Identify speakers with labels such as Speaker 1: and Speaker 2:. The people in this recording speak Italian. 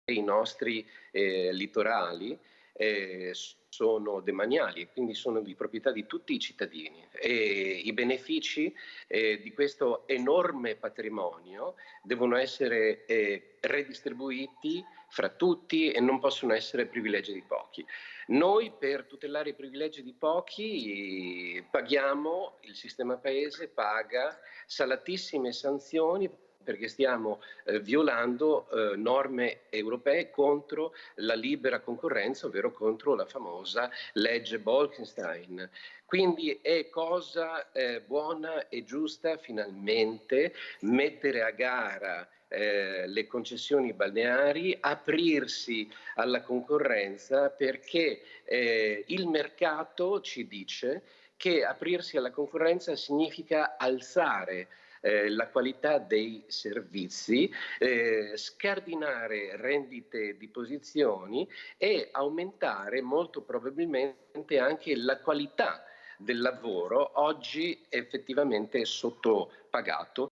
Speaker 1: i nostri litorali sono demaniali, quindi sono di proprietà di tutti i cittadini, e i benefici di questo enorme patrimonio devono essere redistribuiti fra tutti e non possono essere privilegi di pochi. Noi, per tutelare i privilegi di pochi, paghiamo, il sistema paese paga salatissime sanzioni perché stiamo violando norme europee contro la libera concorrenza, ovvero contro la famosa legge Bolkestein. Quindi è cosa buona e giusta finalmente mettere a gara le concessioni balneari, aprirsi alla concorrenza, perché il mercato ci dice che aprirsi alla concorrenza significa alzare la qualità dei servizi, scardinare rendite di posizioni e aumentare molto probabilmente anche la qualità del lavoro, oggi effettivamente sottopagato.